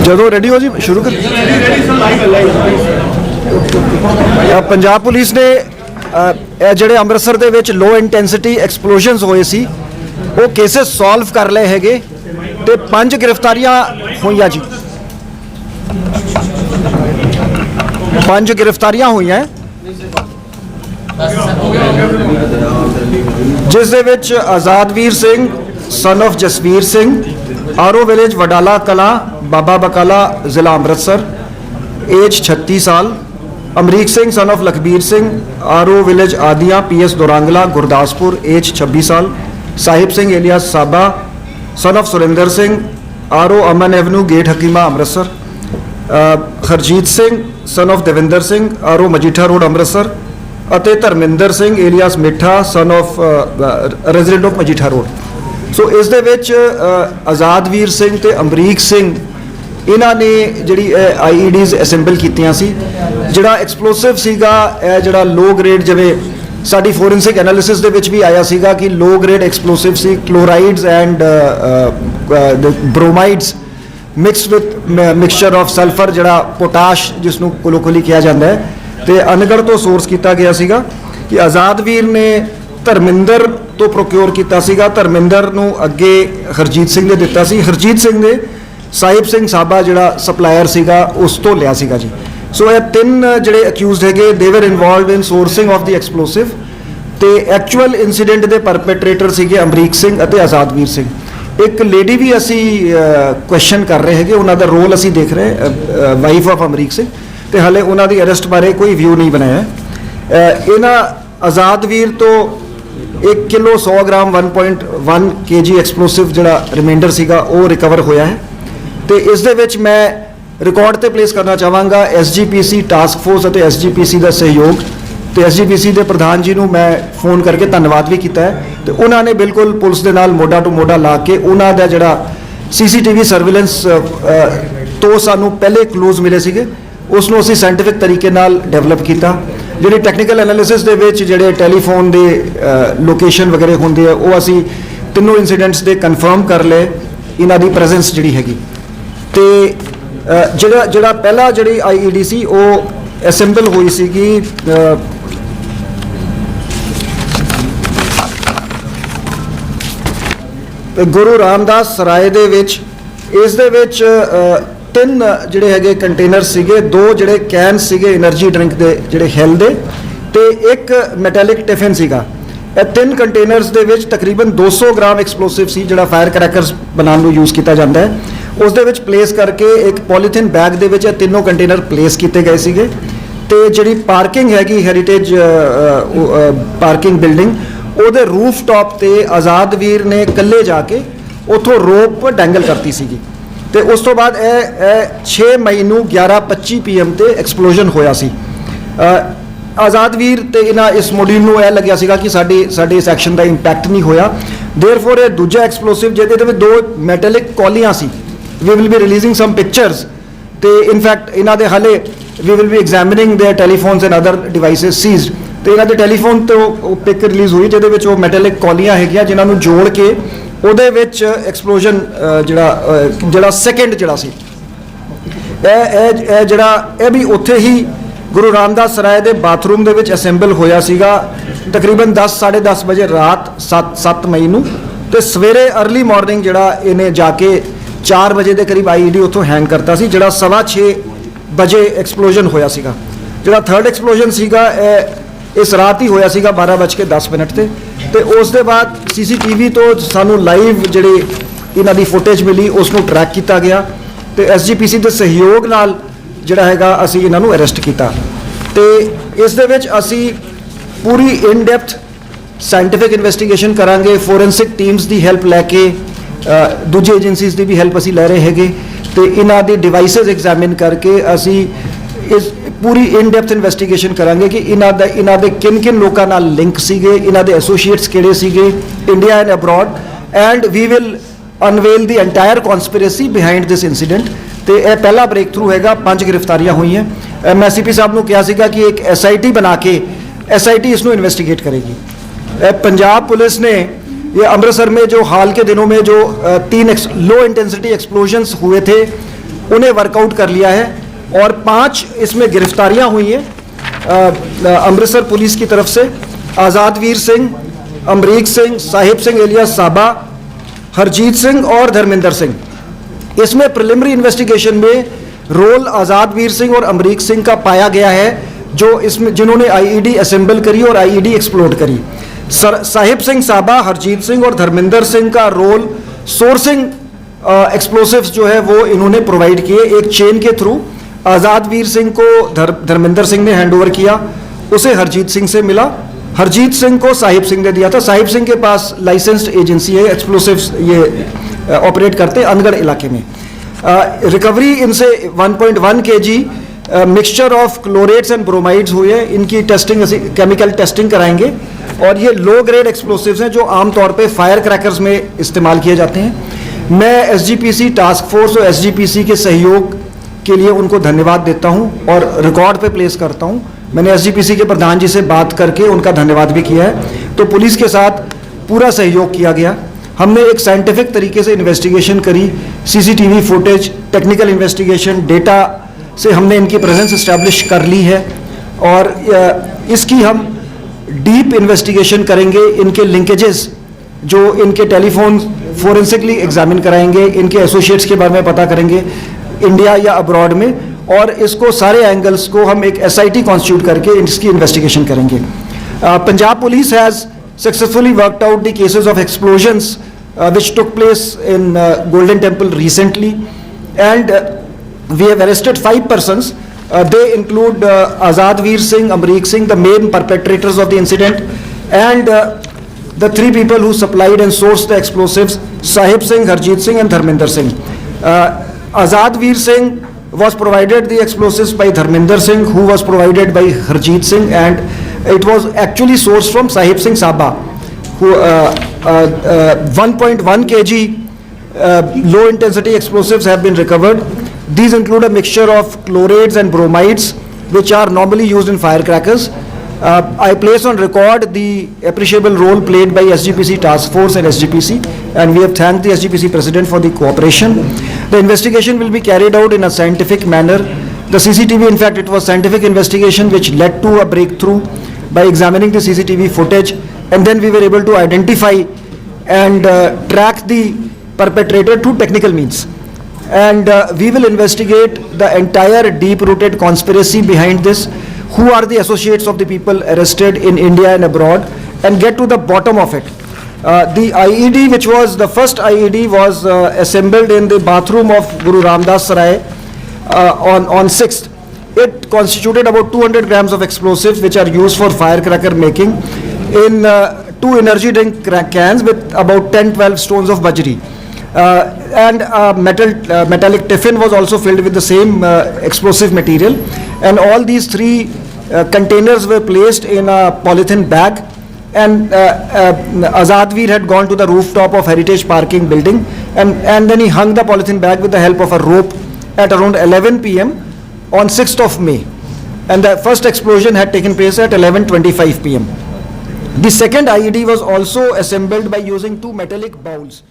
ਜਦੋਂ ਰੈਡੀ ਹੋ ਜੀ ਸ਼ੁਰੂ ਕਰ। ਪੰਜਾਬ ਪੁਲਿਸ ਨੇ ਇਹ ਜਿਹੜੇ ਅੰਮ੍ਰਿਤਸਰ ਦੇ ਵਿੱਚ ਲੋ ਇੰਟੈਂਸਿਟੀ ਐਕਸਪਲੋਜ਼ਨਸ ਹੋਏ ਸੀ ਉਹ ਕੇਸਿਸ ਸੋਲਵ ਕਰ ਲਏ ਹੈਗੇ ਤੇ 5 ਗ੍ਰਿਫਤਾਰੀਆਂ ਹੋਈਆਂ ਜੀ। 5 ਗ੍ਰਿਫਤਾਰੀਆਂ ਹੋਈਆਂ ਜਿਸ ਦੇ ਵਿੱਚ Azadvir Singh son of Jasvir Singh R O village Wadala Kalan Baba Bakala ਜ਼ਿਲ੍ਹਾ ਅੰਮ੍ਰਿਤਸਰ ਏਜ 36 ਸਾਲ, Amrik Singh son of Lakhbir Singh R O village Adian PS Dorangla Gurdaspur age 26 ਸਾਲ, Sahib Singh alias Saba son of Surinder Singh R O Aman avenue gate Hakima Amritsar, Harjit Singh son of Davinder Singh R O Majitha road Amritsar ਅਤੇ Dharminder Singh alias Mittha son of resident of Majitha road. ਸੋ ਇਸ ਦੇ ਵਿੱਚ ਆਜ਼ਾਦਵੀਰ ਸਿੰਘ ਤੇ ਅਮਰੀਕ ਸਿੰਘ ਇਹਨਾਂ ਨੇ ਜਿਹੜੀ ਆਈਈਡੀਜ਼ ਅਸੈਂਬਲ ਕੀਤੀਆਂ ਸੀ। ਜਿਹੜਾ ਐਕਸਪਲੋਸਿਵ ਸੀਗਾ ਇਹ ਜਿਹੜਾ ਲੋ ਗ੍ਰੇਡ, ਜਿਵੇਂ ਸਾਡੀ ਫੋਰੈਂਸਿਕ ਐਨਾਲਿਸਿਸ ਦੇ ਵਿੱਚ ਵੀ ਆਇਆ ਸੀਗਾ ਕਿ ਲੋ ਗ੍ਰੇਡ ਐਕਸਪਲੋਸਿਵ ਸੀ, chlorides and bromides mixed with mixture of sulphur ਜਿਹੜਾ ਪੋਟਾਸ਼ ਜਿਸ ਨੂੰ ਕੋਲੋਕਲੀ ਕਿਹਾ ਜਾਂਦਾ ਹੈ, ਤੇ ਅਨਗੜ ਤੋਂ ਸੋਰਸ ਕੀਤਾ ਗਿਆ ਸੀਗਾ ਕਿ ਆਜ਼ਾਦਵੀਰ ਨੇ ਧਰਮਿੰਦਰ ਤੋਂ ਪ੍ਰੋਕਿਓਰ ਕੀਤਾ ਸੀਗਾ। ਧਰਮਿੰਦਰ ਨੂੰ ਅੱਗੇ ਹਰਜੀਤ ਸਿੰਘ ਨੇ ਦਿੱਤਾ ਸੀ, ਹਰਜੀਤ ਸਿੰਘ ਨੇ ਸਾਹਿਬ ਸਿੰਘ ਸਾਬਾ ਜਿਹੜਾ ਸਪਲਾਇਰ ਸੀਗਾ ਉਸ ਤੋਂ ਲਿਆ ਸੀਗਾ ਜੀ। ਸੋ ਇਹ ਤਿੰਨ ਜਿਹੜੇ ਅਕਿਊਜ਼ਡ ਹੈਗੇ ਦੇ ਵਰ involved in sourcing of the explosive ਤੇ ਐਕਚੁਅਲ ਇਨਸੀਡੈਂਟ ਦੇ ਪਰਪੇਟਰੇਟਰ ਸੀਗੇ ਅਮਰੀਕ ਸਿੰਘ ਅਤੇ ਆਜ਼ਾਦਵੀਰ ਸਿੰਘ। ਇੱਕ ਲੇਡੀ ਵੀ ਅਸੀਂ ਕੁਐਸਚਨ ਕਰ ਰਹੇ ਹੈਗੇ, ਉਹਨਾਂ ਦਾ ਰੋਲ ਅਸੀਂ ਦੇਖ ਰਹੇ, ਵਾਈਫ ਆਫ ਅਮਰੀਕ ਸਿੰਘ, ਤੇ ਹਾਲੇ ਉਹਨਾਂ ਦੀ ਅਰੈਸਟ ਬਾਰੇ ਕੋਈ ਵਿਊ ਨਹੀਂ ਬਣਾਇਆ। ਇਹਨਾਂ ਆਜ਼ਾਦਵੀਰ ਤੋਂ 1 ਕਿਲੋ 100 ਗ੍ਰਾਮ 1.1 kg ਐਕਸਪਲੋਸਿਵ ਜਿਹੜਾ ਰਿਮਾਈਂਡਰ ਸੀਗਾ ਉਹ ਰਿਕਵਰ ਹੋਇਆ ਹੈ। ਤੇ ਇਸ ਦੇ ਵਿੱਚ ਮੈਂ ਰਿਕਾਰਡ ਤੇ ਪਲੇਸ ਕਰਨਾ ਚਾਹਾਂਗਾ ਐਸਜੀਪੀਸੀ ਟਾਸਕ ਫੋਰਸ ਅਤੇ ਐਸਜੀਪੀਸੀ ਦਾ ਸਹਿਯੋਗ, ਤੇ ਐਸਜੀਪੀਸੀ ਦੇ ਪ੍ਰਧਾਨ ਜੀ ਨੂੰ ਮੈਂ ਫੋਨ ਕਰਕੇ ਧੰਨਵਾਦ ਵੀ ਕੀਤਾ ਹੈ। ਤੇ ਉਹਨਾਂ ਨੇ ਬਿਲਕੁਲ ਪੁਲਿਸ ਦੇ ਨਾਲ ਮੋਢਾ ਟੂ ਮੋਢਾ ਲਾ ਕੇ ਉਹਨਾਂ ਦਾ ਜਿਹੜਾ ਸੀਸੀਟੀਵੀ ਸਰਵੇਲੈਂਸ ਤੋਂ ਸਾਨੂੰ ਪਹਿਲੇ ਕਲੂਜ਼ ਮਿਲੇ ਸੀਗੇ ਉਸ ਨੂੰ ਅਸੀਂ ਸਾਇੰਟੀਫਿਕ ਤਰੀਕੇ ਨਾਲ ਡਿਵੈਲਪ ਕੀਤਾ। ਜਿਹੜੀ ਟੈਕਨੀਕਲ ਐਨਾਲਿਸਿਸ ਦੇ ਵਿੱਚ ਜਿਹੜੇ ਟੈਲੀਫੋਨ ਦੇ ਲੋਕੇਸ਼ਨ ਵਗੈਰੇ ਹੁੰਦੇ ਆ ਉਹ ਅਸੀਂ ਤਿੰਨੋਂ ਇਨਸੀਡੈਂਟਸ ਦੇ ਕਨਫਰਮ ਕਰ ਲਏ ਇਹਨਾਂ ਦੀ ਪ੍ਰੈਜ਼ੈਂਸ ਜਿਹੜੀ ਹੈਗੀ। ਤੇ ਜਿਹੜਾ ਪਹਿਲਾ ਜਿਹੜੀ ਆਈਈਡੀ ਸੀ ਉਹ ਅਸੈਂਬਲ ਹੋਈ ਸੀਗੀ ਗੁਰੂ ਰਾਮਦਾਸ ਸਰਾਏ ਦੇ ਵਿੱਚ। ਇਸ ਦੇ ਵਿੱਚ 3 ਜਿਹੜੇ ਹੈਗੇ ਕੰਟੇਨਰ ਸੀਗੇ, 2 ਜਿਹੜੇ ਕੈਨ ਸੀਗੇ એનર્ਜੀ ਡਰਿੰਕ ਦੇ ਜਿਹੜੇ ਹੈਲ ਦੇ, ਤੇ 1 ਮੈਟੈਲਿਕ ਟਿਫਿਨ ਸੀਗਾ। ਇਹ 3 ਕੰਟੇਨਰਸ ਦੇ ਵਿੱਚ ਤਕਰੀਬਨ 200 ਗ੍ਰਾਮ ਐਕਸਪਲੋਸਿਵ ਸੀ ਜਿਹੜਾ ਫਾਇਰ ਕਰੈਕਰਸ ਬਣਾਉਣ ਨੂੰ ਯੂਜ਼ ਕੀਤਾ ਜਾਂਦਾ ਹੈ। ਉਸ ਦੇ ਵਿੱਚ ਪਲੇਸ ਕਰਕੇ ਇੱਕ ਪੋਲੀਥੀਨ ਬੈਗ ਦੇ ਵਿੱਚ ਇਹ ਤਿੰਨੋਂ ਕੰਟੇਨਰ ਪਲੇਸ ਕੀਤੇ ਗਏ ਸੀਗੇ। ਤੇ ਜਿਹੜੀ ਪਾਰਕਿੰਗ ਹੈਗੀ ਹੈਰੀਟੇਜ ਪਾਰਕਿੰਗ ਬਿਲਡਿੰਗ ਉਹਦੇ ਰੂਫ ਟਾਪ ਤੇ ਆਜ਼ਾਦਵੀਰ ਨੇ ਇਕੱਲੇ ਜਾ ਕੇ ਉੱਥੋਂ ਰੋਪ ਡੈਂਗਲ ਕਰਤੀ ਸੀਗੀ। ਤੇ ਉਸ ਤੋਂ ਬਾਅਦ ਇਹ 6 ਮਈ ਨੂੰ 11:25 PM ਤੇ ਐਕਸਪਲੋਜ਼ਨ ਹੋਇਆ ਸੀ। ਆਜ਼ਾਦਵੀਰ ਤੇ ਇਹਨਾਂ ਇਸ ਮੋਡਿਊਲ ਨੂੰ ਇਹ ਲੱਗਿਆ ਸੀਗਾ ਕਿ ਸਾਡੇ ਇਸ ਐਕਸ਼ਨ ਦਾ ਇੰਪੈਕਟ ਨਹੀਂ ਹੋਇਆ। ਦੇਅਰਫੋਰ ਇਹ ਦੂਜਾ ਐਕਸਪਲੋਸਿਵ ਜਿਹਦੇ ਵਿੱਚ 2 ਮੈਟੈਲਿਕ ਕੌਲੀਆਂ ਸੀ, we will be releasing some pictures, ਤੇ ਇਨਫੈਕਟ ਇਹਨਾਂ ਦੇ ਹਾਲੇ we will be examining their telephones and other devices seized. ਤੇ ਇਹਨਾਂ ਦੇ ਟੈਲੀਫੋਨ ਤੋਂ ਉਹ ਪਿਕ ਰਿਲੀਜ਼ ਹੋਈ ਜਿਹਦੇ ਵਿੱਚ ਉਹ ਮੈਟੈਲਿਕ ਕੌਲੀਆਂ ਹੈਗੀਆਂ ਜਿਨ੍ਹਾਂ ਨੂੰ ਜੋੜ ਕੇ ਉਹਦੇ ਵਿੱਚ ਐਕਸਪਲੋਜ਼ਨ ਜਿਹੜਾ ਸੈਕਿੰਡ ਜਿਹੜਾ ਸੀ ਇਹ ਜਿਹੜਾ ਇਹ ਵੀ ਉੱਥੇ ਹੀ ਗੁਰੂ ਰਾਮਦਾਸ ਸਰਾਏ ਦੇ ਬਾਥਰੂਮ ਦੇ ਵਿੱਚ ਅਸੈਂਬਲ ਹੋਇਆ ਸੀਗਾ ਤਕਰੀਬਨ 10 10:30 ਵਜੇ ਰਾਤ 7 ਮਈ ਨੂੰ। ਤੇ ਸਵੇਰੇ ਅਰਲੀ ਮਾਰਨਿੰਗ ਜਿਹੜਾ ਇਹਨੇ ਜਾ ਕੇ 4 ਵਜੇ ਦੇ ਕਰੀਬ ਆਈਈਡੀ ਉੱਥੋਂ ਹੈਂਗ ਕਰਤਾ ਸੀ, ਜਿਹੜਾ 6:15 ਵਜੇ ਐਕਸਪਲੋਜ਼ਨ ਹੋਇਆ ਸੀਗਾ। ਜਿਹੜਾ ਥਰਡ ਐਕਸਪਲੋਜ਼ਨ ਸੀਗਾ ਇਸ ਰਾਤ ਹੀ ਹੋਇਆ ਸੀਗਾ 12:10 ਤੇ ਉਸ ਦੇ ਬਾਅਦ ਸੀਸੀਟੀਵੀ ਤੋਂ ਸਾਨੂੰ ਲਾਈਵ ਜਿਹੜੇ ਇਹਨਾਂ ਦੀ ਫੁਟੇਜ ਮਿਲੀ ਉਸ ਨੂੰ ਟਰੈਕ ਕੀਤਾ ਗਿਆ ਤੇ ਐਸਜੀਪੀਸੀ ਦੇ ਸਹਿਯੋਗ ਨਾਲ ਜਿਹੜਾ ਹੈਗਾ ਅਸੀਂ ਇਹਨਾਂ ਨੂੰ ਅਰੈਸਟ ਕੀਤਾ। ਤੇ ਇਸ ਦੇ ਵਿੱਚ ਅਸੀਂ ਪੂਰੀ ਇਨ ਡੈਪਥ ਸਾਇੰਟੀਫਿਕ ਇਨਵੈਸਟੀਗੇਸ਼ਨ ਕਰਾਂਗੇ, ਫੋਰੈਂਸਿਕ ਟੀਮਸ ਦੀ ਹੈਲਪ ਲੈ ਕੇ, ਦੂਜੀ ਏਜੰਸੀਜ਼ ਦੀ ਵੀ ਹੈਲਪ ਅਸੀਂ ਲੈ ਰਹੇ ਹੈਗੇ ਤੇ ਇਹਨਾਂ ਦੀ ਡਿਵਾਈਸਿਸ ਐਗਜ਼ਾਮਿਨ ਕਰਕੇ ਅਸੀਂ ਇਸ ਪੂਰੀ ਇਨ ਡੈਪਥ ਇਨਵੈਸਟੀਗੇਸ਼ਨ ਕਰਾਂਗੇ ਕਿ ਇਹਨਾਂ ਦੇ ਕਿਨ ਲੋਕਾਂ ਨਾਲ ਲਿੰਕ ਸੀਗੇ, ਇਹਨਾਂ ਦੇ ਐਸੋਸੀਏਟਸ ਕਿਹੜੇ ਸੀਗੇ India and abroad, and we will unveil the entire conspiracy behind this incident. ਤੇ ਇਹ ਪਹਿਲਾ ਬ੍ਰੇਕ ਥਰੂ ਹੈਗਾ, 5 ਗ੍ਰਿਫਤਾਰੀਆਂ ਹੋਈਆਂ। ਮੈਂ ਸੀਪੀ ਸਾਹਿਬ ਨੂੰ ਕਿਹਾ ਸੀਗਾ ਕਿ ਇੱਕ SIT ਬਣਾ ਕੇ SIT ਇਸ ਨੂੰ ਇਨਵੈਸਟੀਗੇਟ ਕਰੇਗੀ। ਪੰਜਾਬ ਪੁਲਿਸ ਨੇ ये अमृतसर में जो हाल के दिनों में जो 3 लो इंटेंसिटी एक्सप्लोजन्स हुए थे उन्हें वर्कआउट कर लिया है और 5 इसमें गिरफ्तारियां हुई हैं अमृतसर पुलिस की तरफ से। आज़ाद वीर सिंह, अमरीक सिंह, साहिब सिंह एलियास साबा, हरजीत सिंह और धर्मिंदर सिंह। इसमें प्रिलिमिनरी इन्वेस्टिगेशन में रोल आज़ाद वीर सिंह और अमरीक सिंह का पाया गया है, जो इसमें जिन्होंने आईईडी असेंबल करी और आईईडी एक्सप्लोड करी। साहिब सिंह साबा, हरजीत सिंह और धर्मिंदर सिंह का रोल सोर्सिंग एक्सप्लोसिव्स जो है वो इन्होंने प्रोवाइड किए एक चेन के थ्रू। आज़ाद वीर सिंह को धर्मिंदर सिंह ने हैंड ओवर किया, उसे हरजीत सिंह से मिला, हरजीत सिंह को साहिब सिंह ने दिया था। साहिब सिंह के पास लाइसेंस्ड एजेंसी है, एक्सप्लोसिव्स ये ऑपरेट करते अनगढ़ इलाके में। रिकवरी इनसे 1.1 kg mixture of chlorates and bromides हुए हैं। इनकी टेस्टिंग केमिकल टेस्टिंग कराएंगे और ये लो ग्रेड एक्सप्लोसिव्स हैं जो आमतौर पे फायर क्रैकर्स में इस्तेमाल किए जाते हैं। मैं एसजीपीसी टास्क फोर्स और एसजीपीसी के सहयोग के लिए उनको धन्यवाद देता हूं और रिकॉर्ड पे प्लेस करता हूं। मैंने एसजीपीसी के प्रधान जी से बात करके उनका धन्यवाद भी किया है। तो पुलिस के साथ पूरा सहयोग किया गया। हमने एक साइंटिफिक तरीके से इन्वेस्टिगेशन करी, CCTV footage, technical investigation, data से हमने इनकी प्रेजेंस इस्टेब्लिश कर ली है और इसकी हम डीप इन्वेस्टिगेशन करेंगे। इनके लिंकेजेस जो इनके टेलीफोन फोरेंसिकली एग्जामिन कराएंगे, इनके एसोसिएट्स के बारे में पता करेंगे इंडिया या अब्रॉड में, और इसको सारे एंगल्स को हम एक एसआईटी कॉन्स्टिट्यूट करके इसकी इन्वेस्टिगेशन करेंगे। Punjab police has successfully worked out the cases of explosions which took place in Golden Temple recently, and we have arrested 5 persons. They include Azad Veer Singh, Amreek Singh, the main perpetrators of the incident, and the 3 people who supplied and sourced the explosives, Sahib Singh, Harjeet Singh and Dharminder Singh. Azad Veer Singh was provided the explosives by Dharminder Singh, who was provided by Harjeet Singh, and it was actually sourced from Sahib Singh Sabha, who 1.1 kg low intensity explosives have been recovered. These include a mixture of chlorides and bromides which are normally used in firecrackers. I place on record the appreciable role played by SGPC task force and SGPC, and we have thanked the SGPC president for the cooperation. The investigation will be carried out in a scientific manner. The CCTV, in fact, it was scientific investigation which led to a breakthrough by examining the CCTV footage, and then we were able to identify and track the perpetrator through technical means. And we will investigate the entire deep-rooted conspiracy behind this, who are the associates of the people arrested in India and abroad, and get to the bottom of it. The IED, which was the first IED, was assembled in the bathroom of Guru Ramdas Sarai on 6th. It constituted about 200 grams of explosives which are used for firecracker making in 2 energy drink cans with about 10-12 stones of bajri. And a metallic tiffin was also filled with the same explosive material, and all these 3 containers were placed in a polythene bag, and Azad Veer had gone to the rooftop of Heritage Parking building, and then he hung the polythene bag with the help of a rope at around 11 p.m. on 6th of May, and the first explosion had taken place at 11:25 p.m. The second IED was also assembled by using 2 metallic bowls.